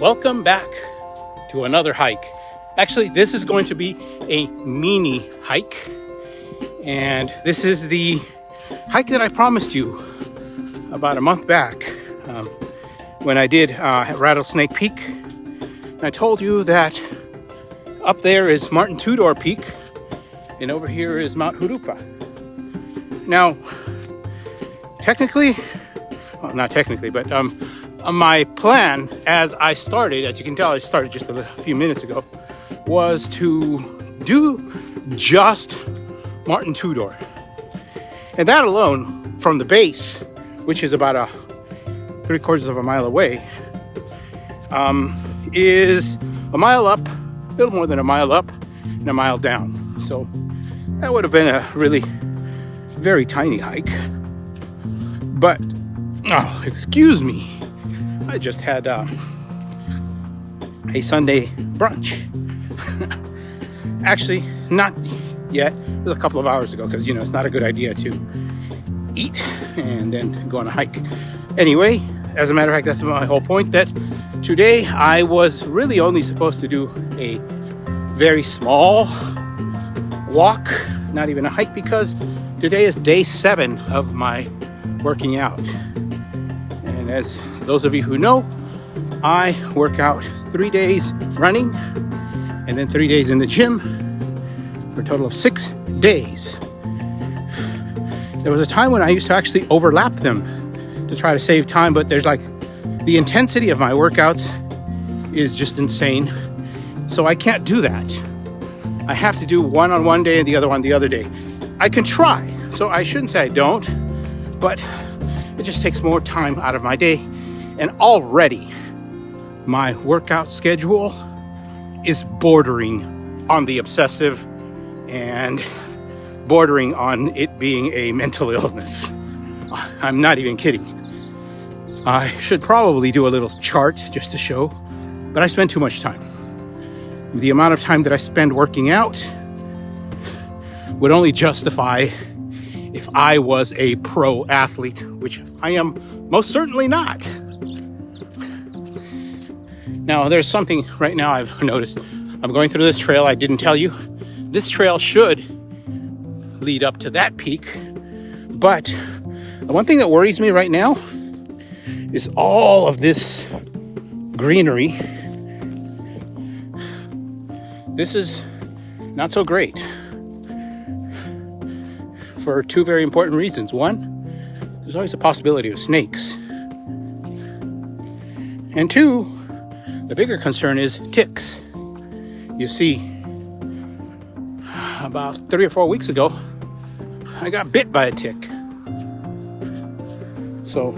Welcome back to another hike. Actually, this is going to be a mini hike, and this is the hike that I promised you about a month back when I did Rattlesnake Peak. And I told you that up there is Martin Tudor Peak, and over here is Mount Jurupa. Now, technically, well, not technically, but my plan as you can tell I started just a few minutes ago, was to do just Martin Tudor. And that alone, from the base, which is about 3/4 of a mile away, is a mile up, a little more than a mile up, and a mile down. So that would have been a really very tiny hike. But, excuse me, I just had a Sunday brunch. Actually, not yet. It was a couple of hours ago because, it's not a good idea to eat and then go on a hike. Anyway, as a matter of fact, that's my whole point, that today I was really only supposed to do a very small walk, not even a hike, because today is day 7 of my working out. And as those of you who know, I work out 3 days running and then 3 days in the gym for a total of 6 days. There was a time when I used to actually overlap them to try to save time, but there's the intensity of my workouts is just insane. So I can't do that. I have to do one on one day and the other one the other day. I can try, so I shouldn't say I don't, but it just takes more time out of my day. And already my workout schedule is bordering on the obsessive and bordering on it being a mental illness. I'm not even kidding. I should probably do a little chart just to show, but I spend too much time. The amount of time that I spend working out would only justify if I was a pro athlete, which I am most certainly not. Now, there's something right now I've noticed. I'm going through this trail. I didn't tell you. This trail should lead up to that peak. But the one thing that worries me right now is all of this greenery. This is not so great for 2 very important reasons. One, there's always a possibility of snakes. And 2, the bigger concern is ticks. You see, about 3 or 4 weeks ago, I got bit by a tick. So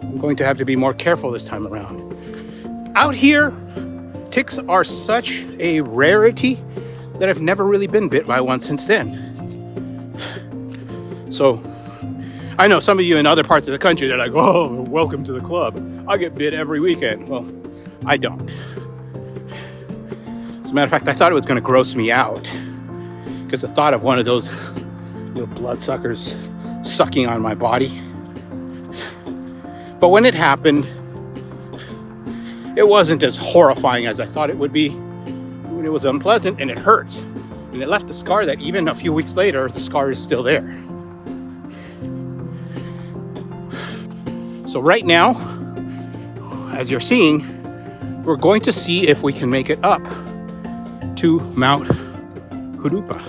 I'm going to have to be more careful this time around. Out here, ticks are such a rarity that I've never really been bit by one since then. So I know some of you in other parts of the country, they're like, "Oh, welcome to the club. I get bit every weekend." Well, I don't. As a matter of fact, I thought it was going to gross me out because the thought of one of those little bloodsuckers sucking on my body. But when it happened, it wasn't as horrifying as I thought it would be. I mean, it was unpleasant and it hurt. And it left a scar that even a few weeks later, the scar is still there. So right now, as you're seeing, we're going to see if we can make it up to Mount Jurupa.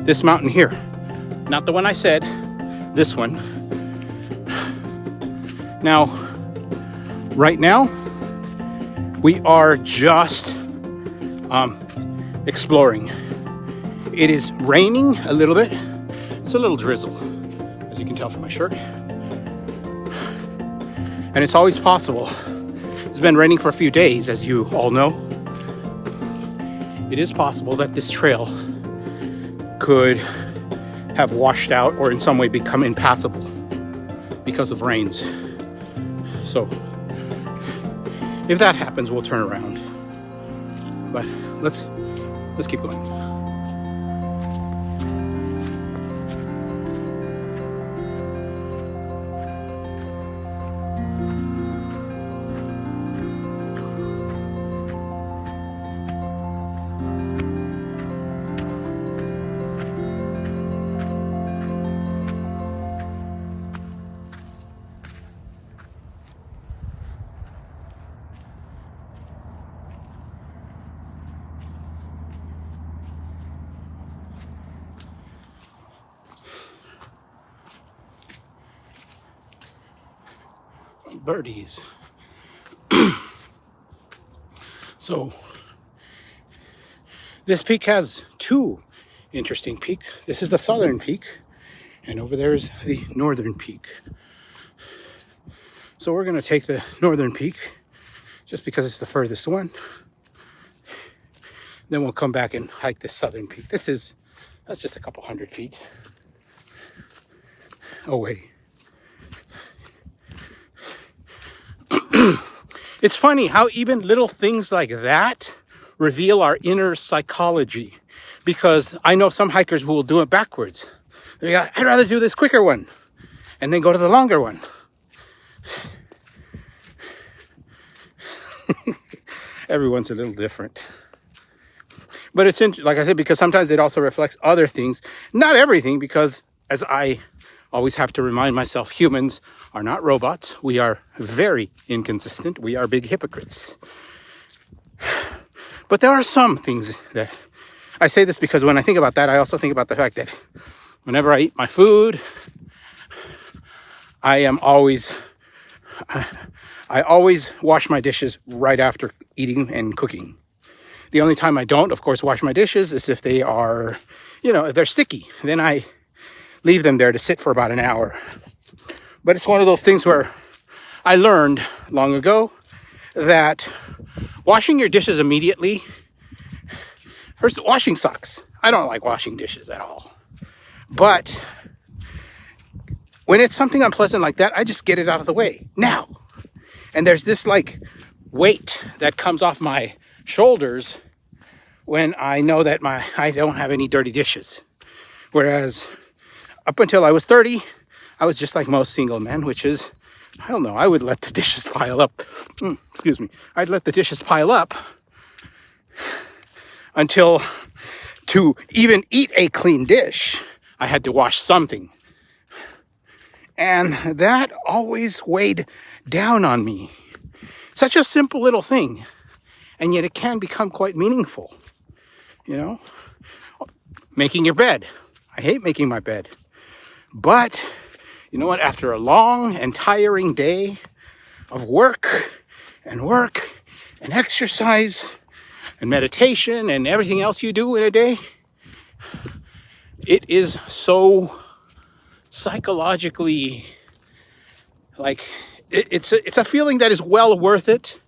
This mountain here. Not the one I said, this one. Now, right now, we are just exploring. It is raining a little bit. It's a little drizzle, as you can tell from my shirt. And it's always possible. It's been raining for a few days, as you all know. It is possible that this trail could have washed out or in some way become impassable because of rains. So if that happens, we'll turn around. But let's keep going. birdies. So this peak has two interesting peaks. This is the southern peak, and over there is the northern peak. So we're going to take the northern peak just because it's the furthest one. Then we'll come back and hike the southern peak. That's just a couple 100 feet away. It's funny how even little things like that reveal our inner psychology, because I know some hikers who will do it backwards. I'd rather do this quicker one and then go to the longer one. Everyone's a little different. But it's like I said, because sometimes it also reflects other things. Not everything, because as I always have to remind myself, humans are not robots. We are very inconsistent. We are big hypocrites. But there are some things that I say this because when I think about that, I also think about the fact that whenever I eat my food, I always wash my dishes right after eating and cooking. The only time I don't, of course, wash my dishes is if they are, if they're sticky. Then I leave them there to sit for about an hour. But it's one of those things where I learned long ago that washing your dishes immediately, first, washing sucks. I don't like washing dishes at all. But when it's something unpleasant like that, I just get it out of the way now. And there's this weight that comes off my shoulders when I know that I don't have any dirty dishes. Whereas up until I was 30, I was just like most single men, which is, I don't know, I would let the dishes pile up. I'd let the dishes pile up until to even eat a clean dish, I had to wash something. And that always weighed down on me. Such a simple little thing. And yet it can become quite meaningful. Making your bed. I hate making my bed. But, you know what? After a long and tiring day of work and exercise and meditation and everything else you do in a day, it is so psychologically, it's a feeling that is well worth it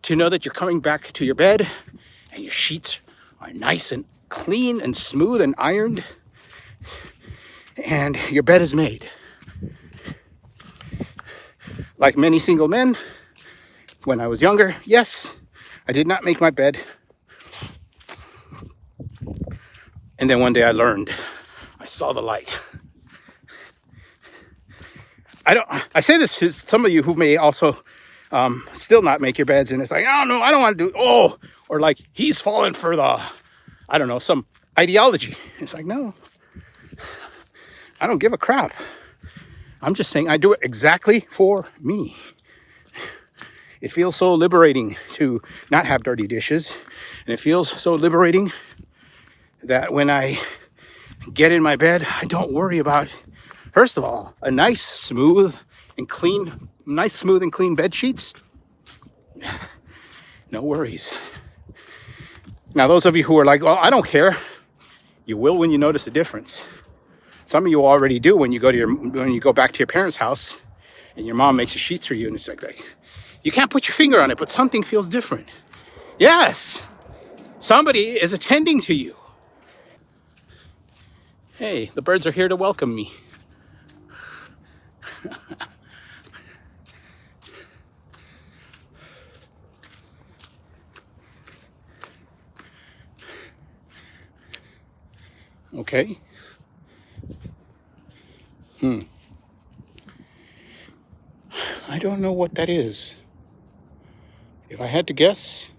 to know that you're coming back to your bed and your sheets are nice and clean and smooth and ironed and your bed is made. Like many single men, when I was younger, yes, I did not make my bed. And then one day I learned. I saw the light. I say this to some of you who may also still not make your beds, and it's like, oh no, I don't want to do it. Oh, or like he's fallen for some ideology. It's like, no, I don't give a crap. I'm just saying I do it exactly for me. It feels so liberating to not have dirty dishes. And it feels so liberating that when I get in my bed, I don't worry about, first of all, a nice, smooth and clean bed sheets. No worries. Now, those of you who are like, well, I don't care. You will when you notice a difference. Some of you already do when you go back to your parents' house and your mom makes the sheets for you, and it's like you can't put your finger on it, but something feels different. Yes, somebody is attending to you. Hey, the birds are here to welcome me. Okay. I don't know what that is. If I had to guess,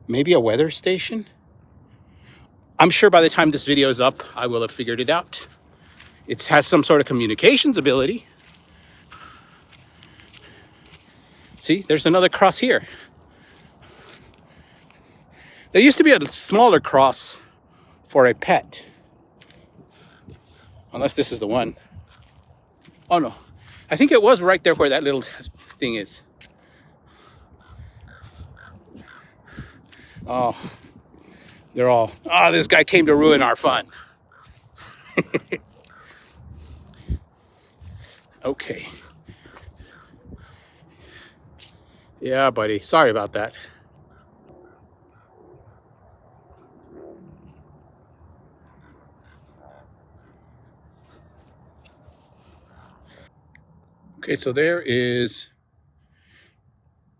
maybe a weather station? I'm sure by the time this video is up, I will have figured it out. It has some sort of communications ability. See, there's another cross here. There used to be a smaller cross for a pet. Unless this is the one. Oh no, I think it was right there where that little thing is. Oh, they're all, oh, this guy came to ruin our fun. Okay. Yeah, buddy. Sorry about that. Okay, so there is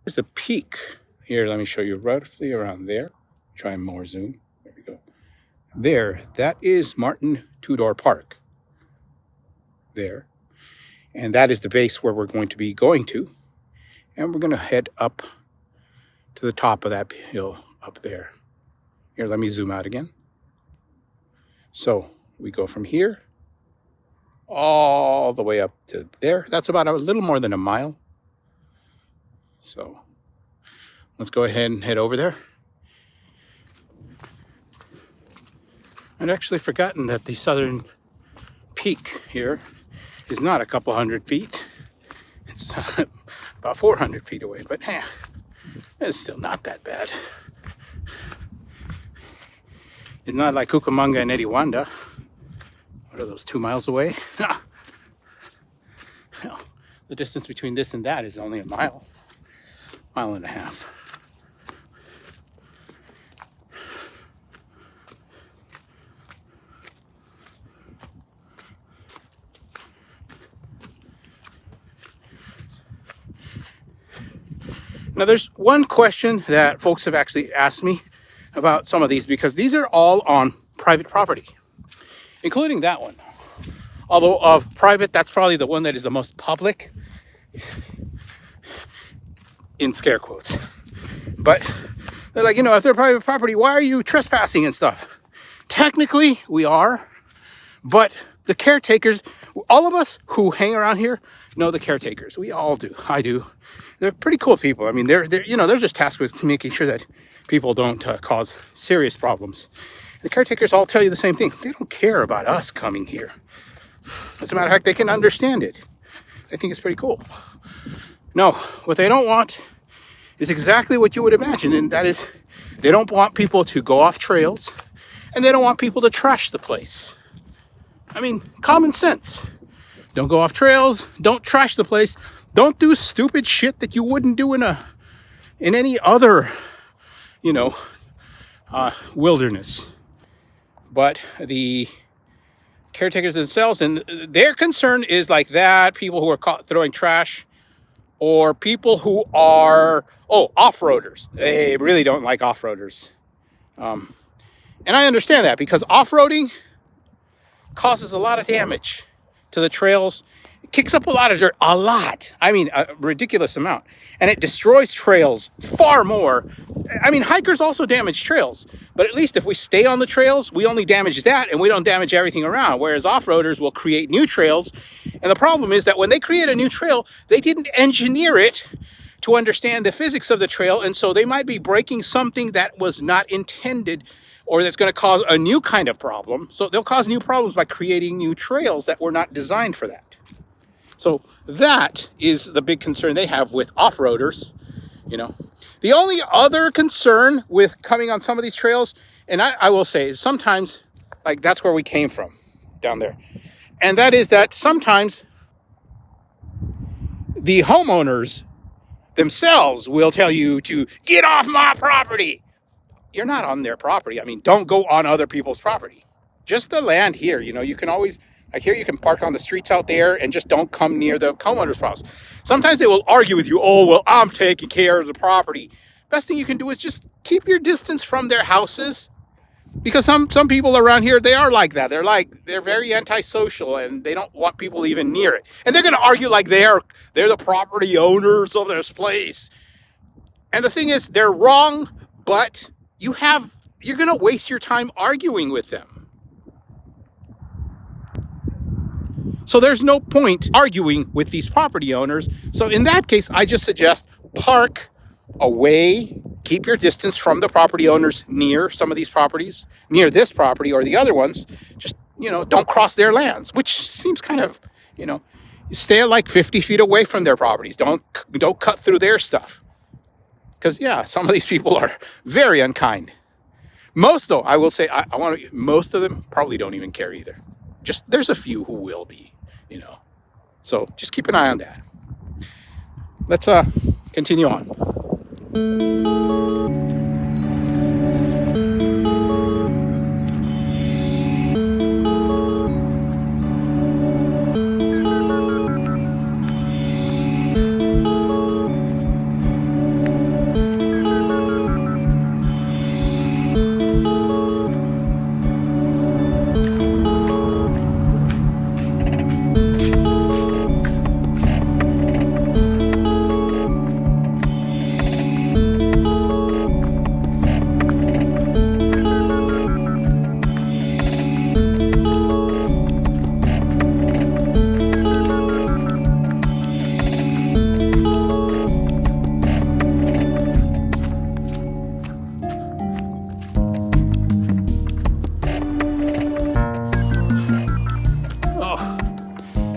the peak. Here, let me show you roughly around there. Try more zoom. There we go. There, that is Martin Tudor Park. There. And that is the base where we're going to be going to. And we're going to head up to the top of that hill up there. Here, let me zoom out again. So we go from here all the way up to there. That's about a little more than a mile. So let's go ahead and head over there. I'd actually forgotten that the southern peak here is not a couple hundred feet. It's about 400 feet away, but it's still not that bad. It's not like Cucamonga and Ediwanda. What are those, 2 miles away? Well, the distance between this and that is only a mile and a half. Now, there's one question that folks have actually asked me about some of these, because these are all on private property, including that one. Although of private, that's probably the one that is the most public, in scare quotes. But they're like, if they're private property, why are you trespassing and stuff? Technically, we are, but the caretakers, all of us who hang around here know the caretakers. We all do. I do. They're pretty cool people. I mean, they're just tasked with making sure that people don't cause serious problems. The caretakers all tell you the same thing. They don't care about us coming here. As a matter of fact, they can understand it. I think it's pretty cool. No, what they don't want is exactly what you would imagine, and that is they don't want people to go off trails, and they don't want people to trash the place. I mean, common sense. Don't go off trails, don't trash the place, don't do stupid shit that you wouldn't do in any other, wilderness. But the caretakers themselves, and their concern is like that, people who are caught throwing trash, or people who are, off-roaders. They really don't like off-roaders. And I understand that, because off-roading causes a lot of damage to the trails. It kicks up a lot of dirt, a ridiculous amount. And it destroys trails far more. I mean, hikers also damage trails, but at least if we stay on the trails, we only damage that and we don't damage everything around. Whereas off-roaders will create new trails. And the problem is that when they create a new trail, they didn't engineer it to understand the physics of the trail. And so they might be breaking something that was not intended, or that's going to cause a new kind of problem. So they'll cause new problems by creating new trails that were not designed for that. So that is the big concern they have with off-roaders, The only other concern with coming on some of these trails, and I will say, is sometimes, like that's where we came from, down there. And that is that sometimes the homeowners themselves will tell you to get off my property. You're not on their property. I mean, don't go on other people's property. Just the land here, you can always, like here, you can park on the streets out there and just don't come near the homeowner's house. Sometimes they will argue with you, I'm taking care of the property. Best thing you can do is just keep your distance from their houses, because some people around here, they are like that. They're very antisocial, and they don't want people even near it. And they're going to argue like they're the property owners of this place. And the thing is, they're wrong, but you're going to waste your time arguing with them. So there's no point arguing with these property owners. So in that case, I just suggest park away, keep your distance from the property owners near some of these properties, near this property or the other ones. Just, don't cross their lands, which seems kind of, stay like 50 feet away from their properties. Don't cut through their stuff. Because, yeah, some of these people are very unkind. Most, though, I will say, most of them probably don't even care either. Just, there's a few who will be, So just keep an eye on that. Let's continue on.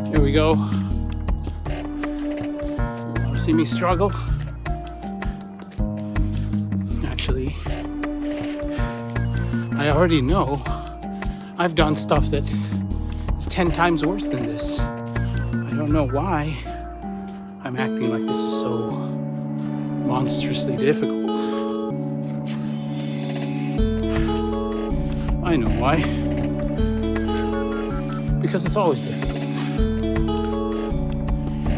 Here we go. You want to see me struggle? Actually, I already know I've done stuff that is 10 times worse than this. I don't know why I'm acting like this is so monstrously difficult. I know why. Because it's always difficult.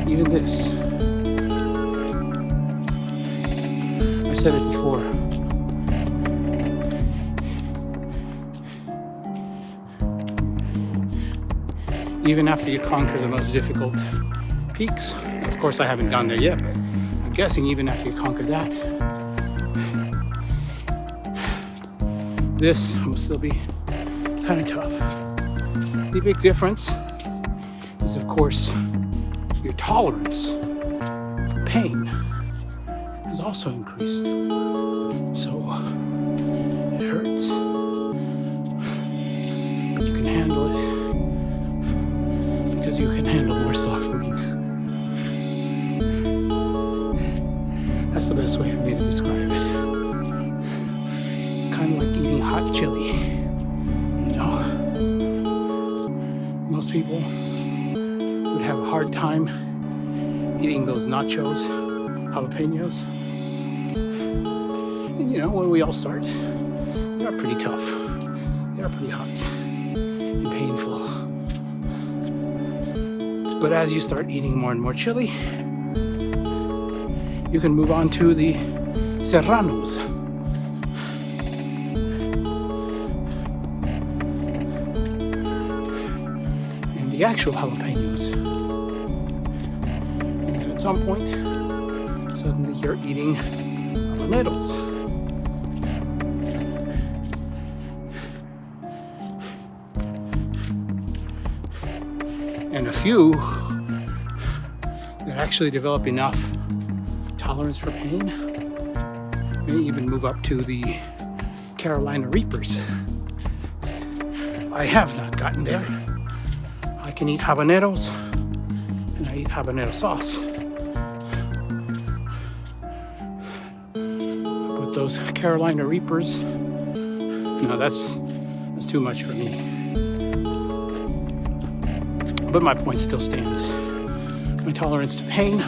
Even this. I said it before. Even after you conquer the most difficult peaks, of course I haven't gone there yet, but I'm guessing even after you conquer that, this will still be kind of tough. The big difference is, of course, your tolerance for pain has also increased. So it hurts, but you can handle it because you can handle more suffering. That's the best way for me to describe it. Kind of like eating hot chili. Most people would have a hard time eating those nachos, jalapenos. And when we all start, they are pretty tough. They are pretty hot and painful. But as you start eating more and more chili, you can move on to the serranos. The actual jalapenos. And then at some point, suddenly you're eating habaneros. And a few that actually develop enough tolerance for pain may even move up to the Carolina Reapers. I have not gotten there. I can eat habaneros, and I eat habanero sauce. But those Carolina Reapers, no, that's too much for me. But my point still stands. My tolerance to pain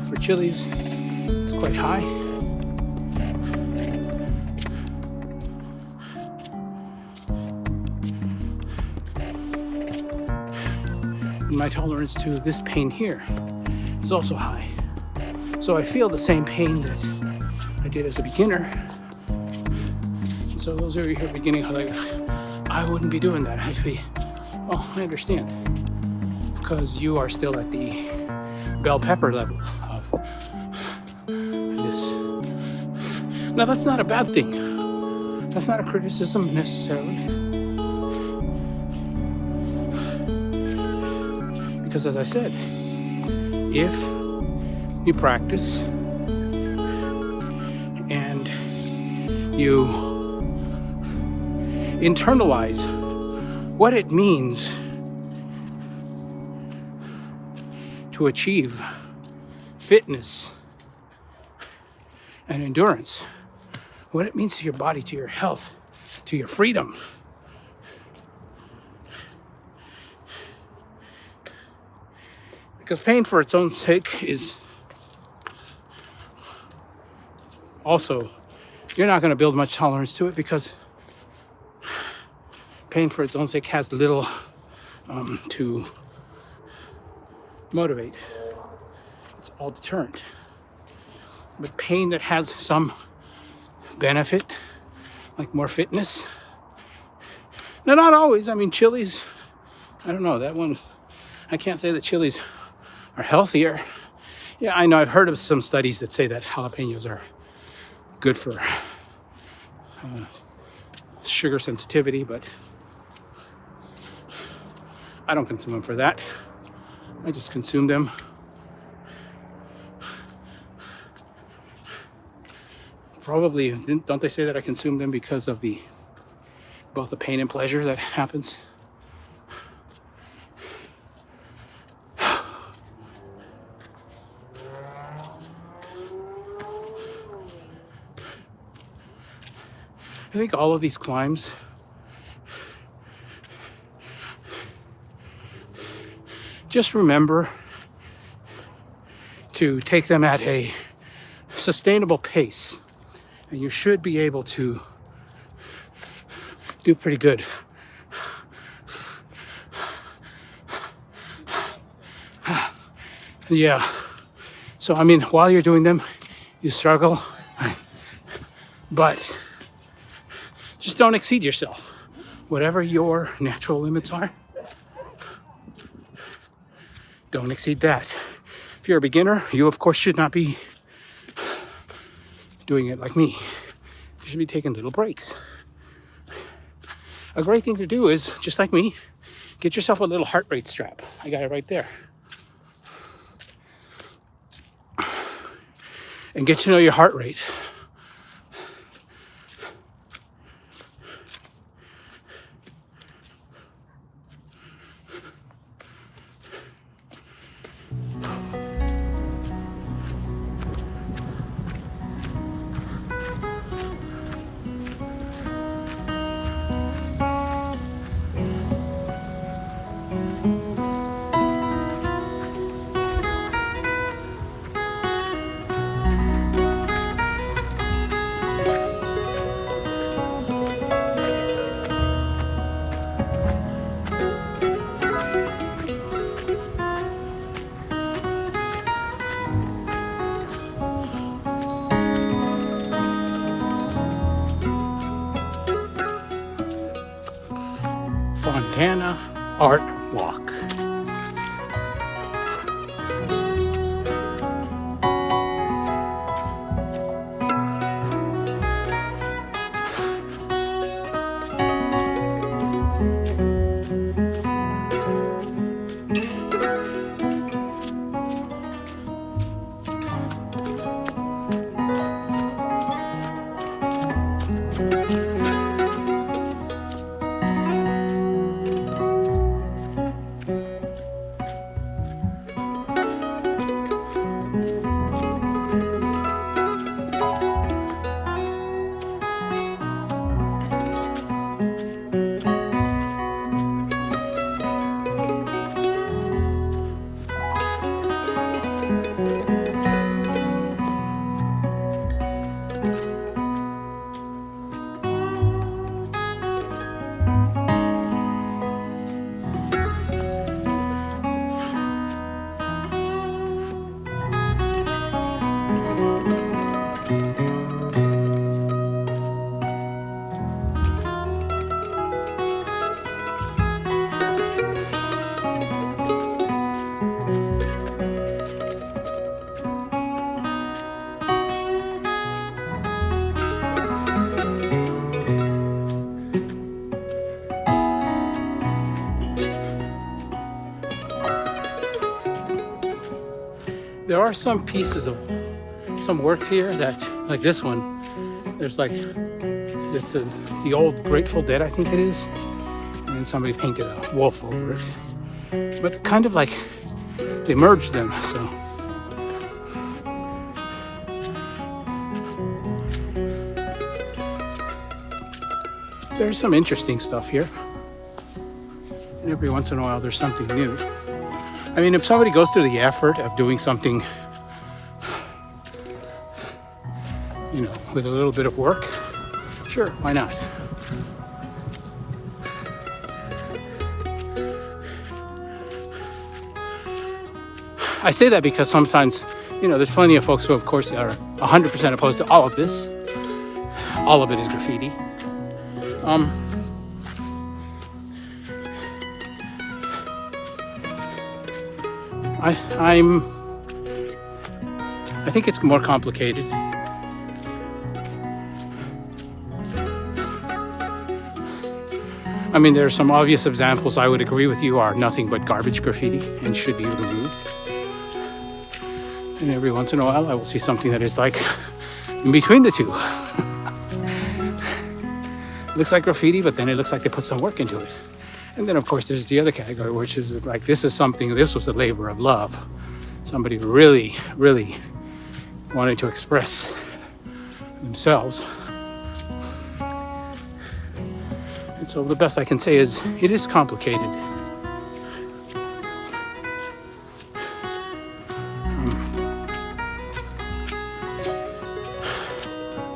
for chilies is quite high. My tolerance to this pain here is also high. So I feel the same pain that I did as a beginner. And so those of you who are beginning are like, I wouldn't be doing that. I'd be, I understand. Because you are still at the bell pepper level of this. Now that's not a bad thing. That's not a criticism necessarily. Because as I said, if you practice and you internalize what it means to achieve fitness and endurance, what it means to your body, to your health, to your freedom. Because pain for its own sake is also, you're not going to build much tolerance to it, because pain for its own sake has little to motivate. It's all deterrent. But pain that has some benefit, like more fitness. No, not always. I mean, chilies, I don't know, that one, I can't say that chilies are healthier. Yeah, I know, I've heard of some studies that say that jalapenos are good for sugar sensitivity, but I don't consume them for that. I just consume them probably, don't they say that I consume them because of both the pain and pleasure that happens? I think all of these climbs just remember to take them at a sustainable pace, and you should be able to do pretty good. Yeah. So, I mean, while you're doing them, you struggle, but just don't exceed yourself. Whatever your natural limits are, don't exceed that. If you're a beginner, you of course should not be doing it like me. You should be taking little breaks. A great thing to do is, just like me, get yourself a little heart rate strap. I got it right there. And get to know your heart rate. Fontana Art Walk. There are some pieces of some work here that, like this one, there's like, it's the old Grateful Dead, I think it is. And and somebody painted a wolf over it. But kind of like they merged them, so. There's some interesting stuff here. And every once in a while there's something new. I mean, if somebody goes through the effort of doing something, you know, with a little bit of work, sure, why not? I say that because sometimes, you know, there's plenty of folks who, of course, are 100% opposed to all of this. All of it is graffiti. I think it's more complicated. I mean, there are some obvious examples I would agree with you are nothing but garbage graffiti and should be removed. And every once in a while I will see something that is like in between the two. It looks like graffiti, but then it looks like they put some work into it. And then, of course, there's the other category, which is like, this was a labor of love. Somebody really, really wanted to express themselves. And so the best I can say is, it is complicated.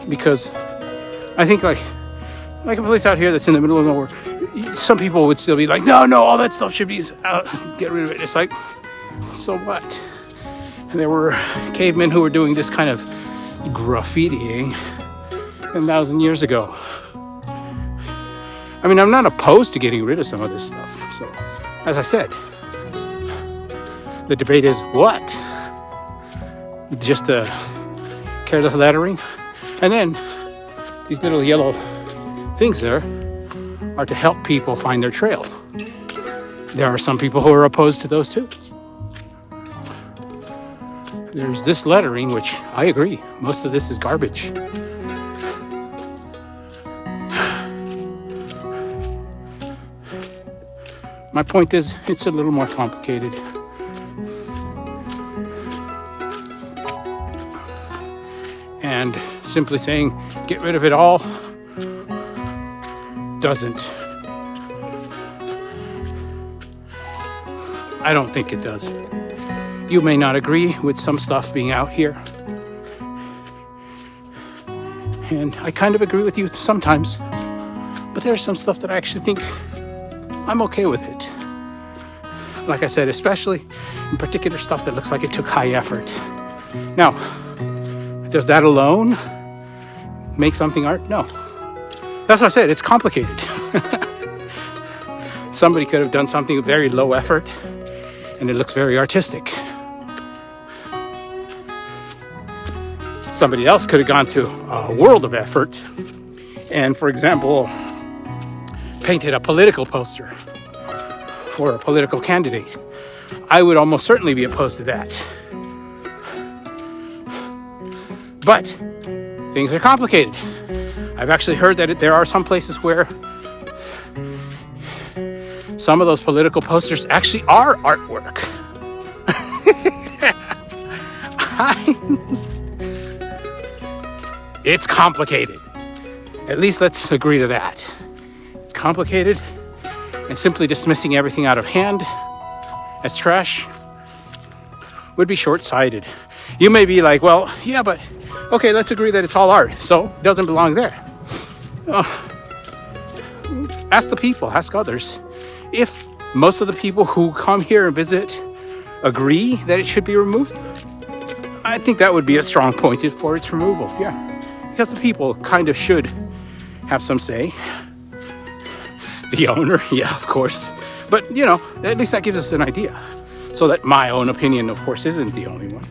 Because I think like a place out here that's in the middle of nowhere, some people would still be like, no, all that stuff should be get rid of it. It's like, so what? And there were cavemen who were doing this kind of graffitiing 10,000 years ago. I mean, I'm not opposed to getting rid of some of this stuff. So, as I said, the debate is what? Just the careless lettering? And then these little yellow things there are to help people find their trail. There are some people who are opposed to those too. There's this lettering, which I agree, most of this is garbage. My point is, it's a little more complicated. And simply saying, get rid of it all, doesn't. I don't think it does. You may not agree with some stuff being out here. And I kind of agree with you sometimes. But there's some stuff that I actually think I'm okay with it. Like I said, especially in particular stuff that looks like it took high effort. Now, does that alone make something art? No. That's what I said, it's complicated. Somebody could have done something with very low effort and it looks very artistic. Somebody else could have gone to a world of effort and, for example, painted a political poster for a political candidate. I would almost certainly be opposed to that. But things are complicated. I've actually heard that there are some places where some of those political posters actually are artwork. It's complicated. At least let's agree to that. It's complicated, and simply dismissing everything out of hand as trash would be short-sighted. You may be like, well, yeah, but okay, let's agree that it's all art, so it doesn't belong there. Ask the people, ask others. If most of the people who come here and visit agree that it should be removed, I think that would be a strong point for its removal, yeah. Because the people kind of should have some say. The owner, yeah, of course. But, you know, at least that gives us an idea. So that my own opinion, of course, isn't the only one.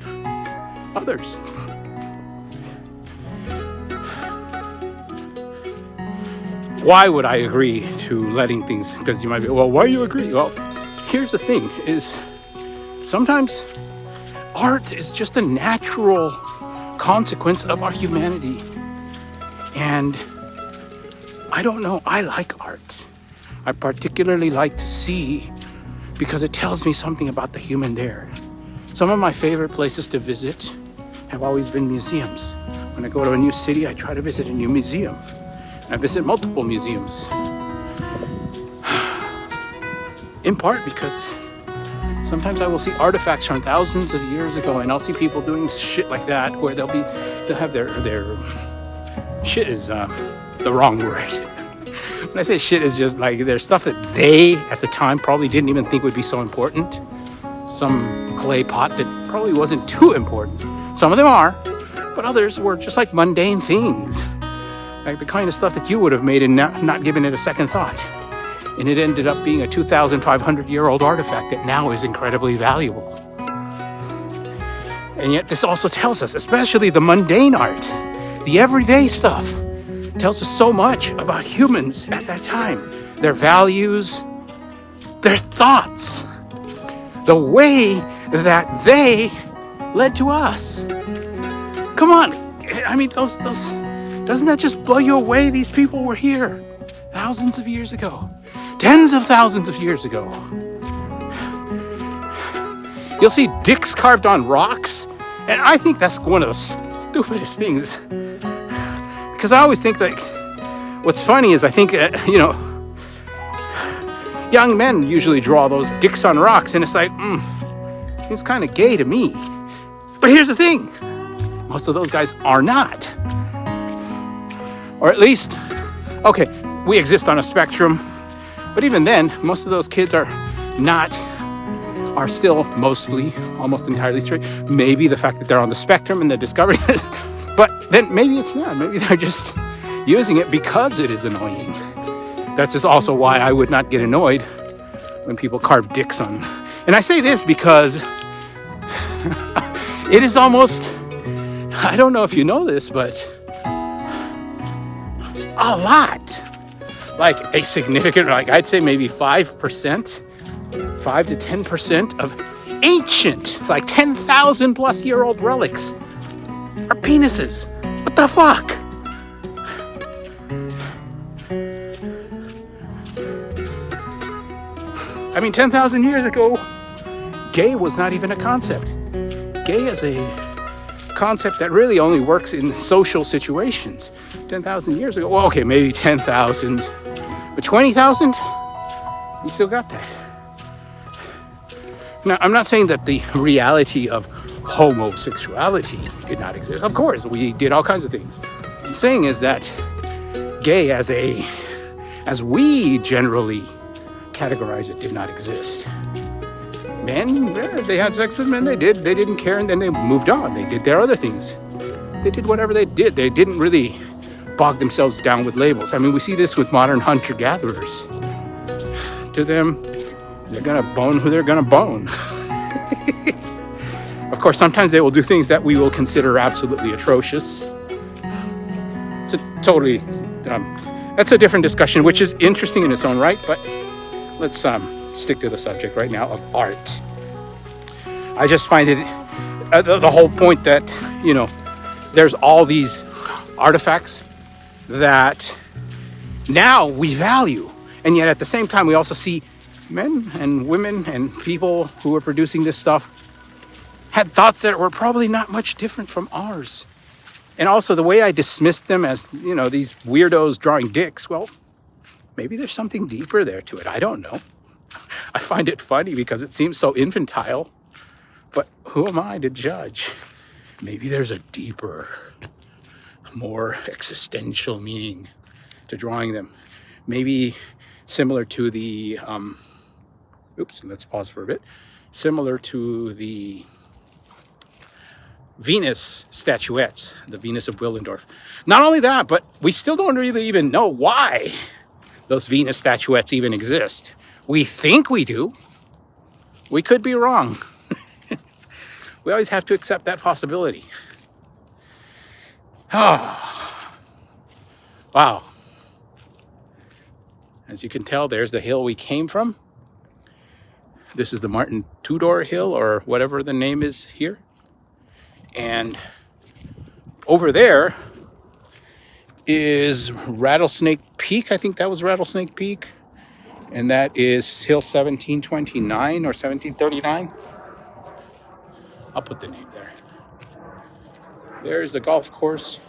Others. Why would I agree to letting things, because you might be, well, why do you agree? Well, here's the thing, is sometimes art is just a natural consequence of our humanity. And I don't know, I like art. I particularly like to see because it tells me something about the human there. Some of my favorite places to visit have always been museums. When I go to a new city, I try to visit a new museum. I visit multiple museums. In part because sometimes I will see artifacts from thousands of years ago, and I'll see people doing shit like that where they'll have their shit is the wrong word. When I say shit, is just like there's stuff that they at the time probably didn't even think would be so important. Some clay pot that probably wasn't too important. Some of them are, but others were just like mundane things, like the kind of stuff that you would have made and not given it a second thought. And it ended up being a 2,500-year-old artifact that now is incredibly valuable. And yet this also tells us, especially the mundane art, the everyday stuff, tells us so much about humans at that time. Their values, their thoughts, the way that they led to us. Come on, I mean, those doesn't that just blow you away? These people were here thousands of years ago, tens of thousands of years ago. You'll see dicks carved on rocks, and I think that's one of the stupidest things. Because I always think like, what's funny is I think, young men usually draw those dicks on rocks, and it's like, seems kind of gay to me. But here's the thing, most of those guys are not. Or at least, okay, we exist on a spectrum, but even then, most of those kids are still mostly, almost entirely straight. Maybe the fact that they're on the spectrum and they're discovering this, but then maybe it's not. Maybe they're just using it because it is annoying. That's just also why I would not get annoyed when people carve dicks on. And I say this because it is almost, I don't know if you know this, but a lot. Like a significant, like I'd say maybe 5%, 5 to 10% of ancient, like 10,000 plus year old relics are penises. What the fuck? I mean, 10,000 years ago, gay was not even a concept. Gay is a concept that really only works in social situations. 10,000 years ago, well, okay, maybe 10,000, but 20,000, you still got that. Now, I'm not saying that the reality of homosexuality did not exist. Of course, we did all kinds of things. What I'm saying is that gay as we generally categorize it, did not exist. Men, they had sex with men, they didn't care, and then they moved on. They did their other things. They did whatever they did. They didn't really bog themselves down with labels. I mean, we see this with modern hunter-gatherers. To them, they're gonna bone who they're gonna bone. Of course, sometimes they will do things that we will consider absolutely atrocious. It's a totally, that's a different discussion, which is interesting in its own right, but let's stick to the subject right now of art. I just find it, the whole point that, there's all these artifacts that now we value, and yet at the same time we also see men and women and people who were producing this stuff had thoughts that were probably not much different from ours. And also the way I dismissed them as, these weirdos drawing dicks, well, maybe there's something deeper there to it. I don't know. I find it funny because it seems so infantile, but who am I to judge? Maybe there's a deeper, more existential meaning to drawing them. Maybe similar to the, let's pause for a bit. Similar to the Venus statuettes, the Venus of Willendorf. Not only that, but we still don't really even know why those Venus statuettes even exist. We think we do. We could be wrong. We always have to accept that possibility. Oh, wow. As you can tell, there's the hill we came from. This is the Martin Tudor Hill, or whatever the name is here. And over there is Rattlesnake Peak. I think that was Rattlesnake Peak. And that is Hill 1729 or 1739. I'll put the name there. There's the golf course.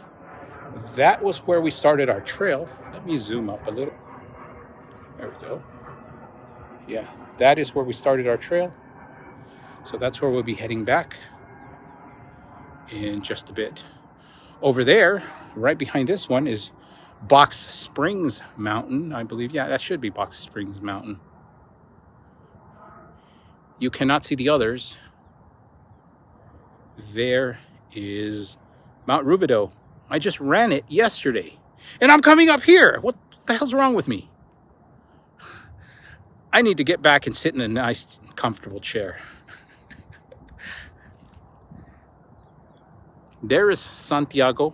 That was where we started our trail. Let me zoom up a little. There we go. Yeah, that is where we started our trail. So that's where we'll be heading back in just a bit. Over there, right behind this one, is Box Springs Mountain, I believe. Yeah, that should be Box Springs Mountain. You cannot see the others. There is Mount Rubidoux. I just ran it yesterday. And I'm coming up here. What the hell's wrong with me? I need to get back and sit in a nice, comfortable chair. There is Santiago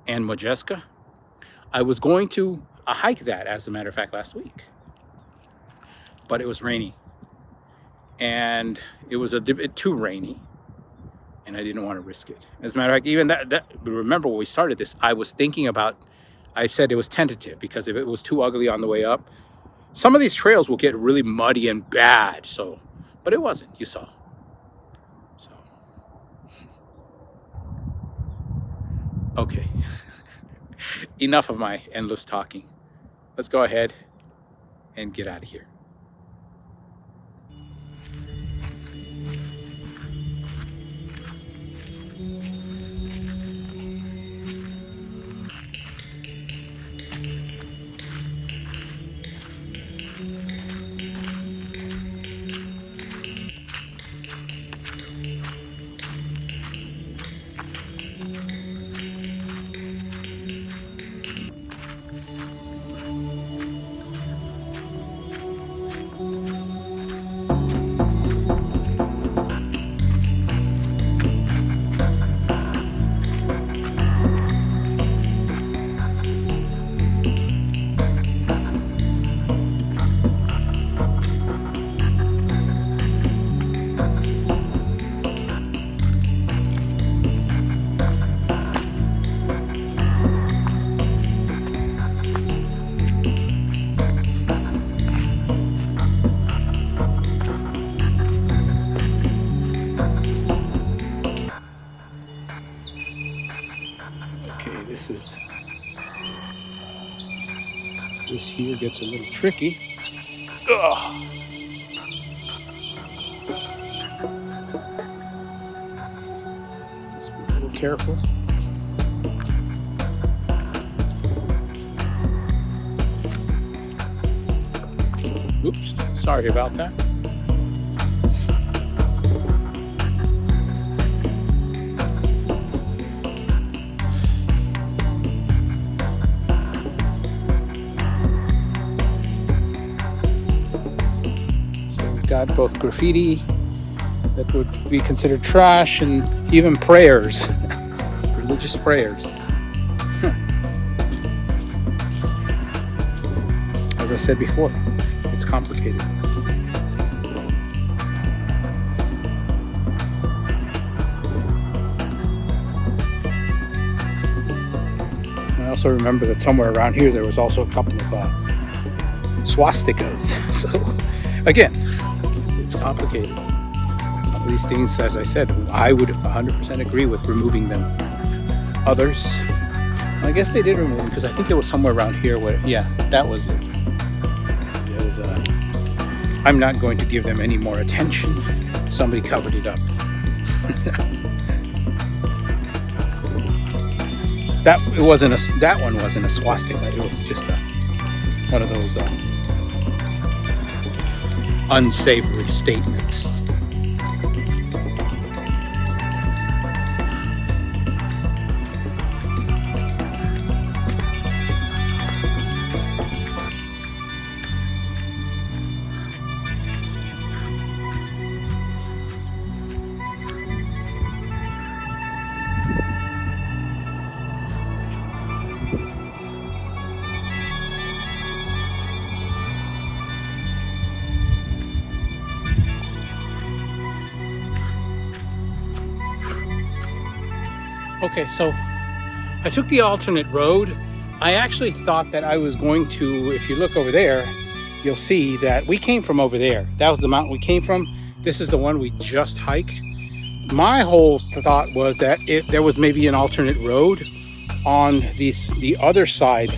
and Modjeska. I was going to hike that, as a matter of fact, last week. But it was rainy. And it was a bit too rainy. And I didn't want to risk it. As a matter of fact, even that remember when we started this, I was thinking about, I said it was tentative because if it was too ugly on the way up, some of these trails will get really muddy and bad. So, but it wasn't, you saw. So, okay. Enough of my endless talking. Let's go ahead and get out of here. This here gets a little tricky. Ugh. Let's be a little careful. Oops, sorry about that. Got both graffiti that would be considered trash and even prayers, religious prayers. As I said before, it's complicated. I also remember that somewhere around here there was also a couple of swastikas. So again, it's complicated. Some of these things, as I said, I would 100% agree with removing them. Others, I guess they did remove them because I think it was somewhere around here where, yeah, that was it. It was, I'm not going to give them any more attention. Somebody covered it up. That one wasn't a swastika. It was just one of those unsavory statements. Okay, so I took the alternate road. I actually thought that I was going to, if you look over there, you'll see that we came from over there. That was the mountain we came from. This is the one we just hiked. My whole thought was that there was maybe an alternate road on the other side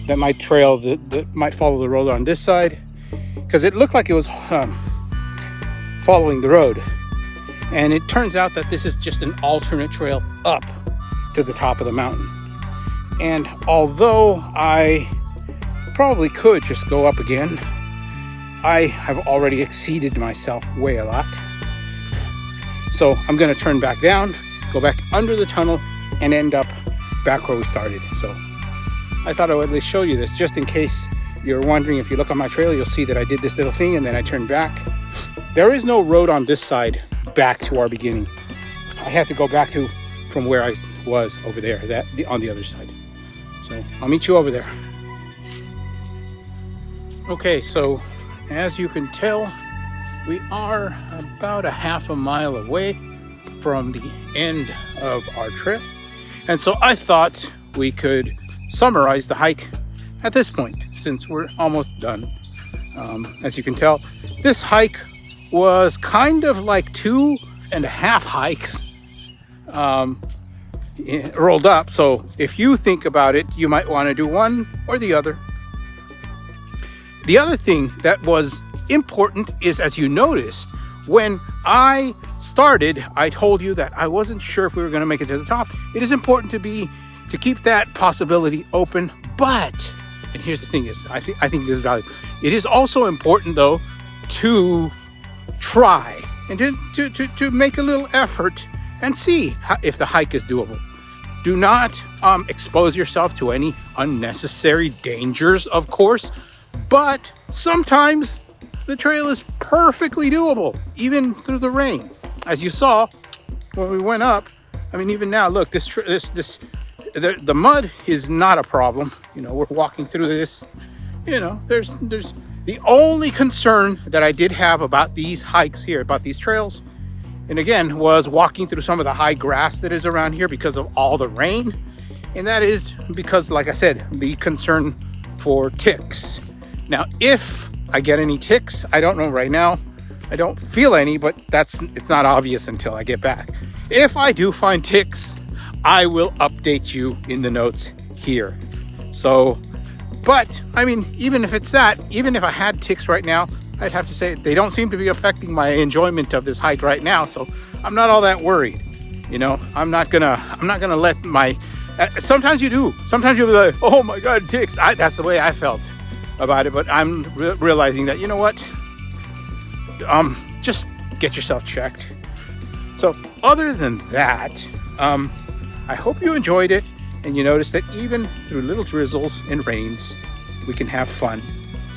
that might trail, that might follow the road on this side, because it looked like it was following the road. And it turns out that this is just an alternate trail up to the top of the mountain. And although I probably could just go up again, I have already exceeded myself way a lot. So I'm going to turn back down, go back under the tunnel, and end up back where we started. So I thought I would at least show you this, just in case you're wondering. If you look on my trail, you'll see that I did this little thing and then I turned back. There is no road on this side back to our beginning. I have to go back to from where I was over there, on the other side. So I'll meet you over there. Okay, so as you can tell, we are about a half a mile away from the end of our trip. And so I thought we could summarize the hike at this point, since we're almost done. As you can tell, this hike was kind of like 2.5 hikes rolled up. So if you think about it, you might want to do one or the other. The other thing that was important is, as you noticed, when I started, I told you that I wasn't sure if we were going to make it to the top. It is important to keep that possibility open. But, and here's the thing is, I think this is valuable. It is also important, though, to try and to make a little effort and see if the hike is doable. Do not expose yourself to any unnecessary dangers, of course, but sometimes the trail is perfectly doable, even through the rain. As you saw when we went up, I mean, even now, look, the mud is not a problem. You know, we're walking through this. You know, there's the only concern that I did have about these hikes here, about these trails, and again, was walking through some of the high grass that is around here because of all the rain. And that is because, like I said, the concern for ticks. Now, if I get any ticks, I don't know right now. I don't feel any, but it's not obvious until I get back. If I do find ticks, I will update you in the notes here. So, but I mean, even if it's that, even if I had ticks right now, I'd have to say they don't seem to be affecting my enjoyment of this hike right now. So I'm not all that worried. You know, I'm not gonna let my, sometimes you do. Sometimes you'll be like, oh my God, ticks. That's the way I felt about it. But I'm realizing that, you know what? Just get yourself checked. So other than that, I hope you enjoyed it, and you noticed that even through little drizzles and rains, we can have fun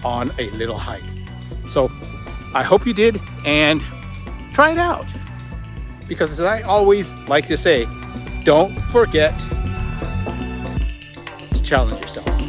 on a little hike. So I hope you did, and try it out. Because as I always like to say, don't forget to challenge yourselves.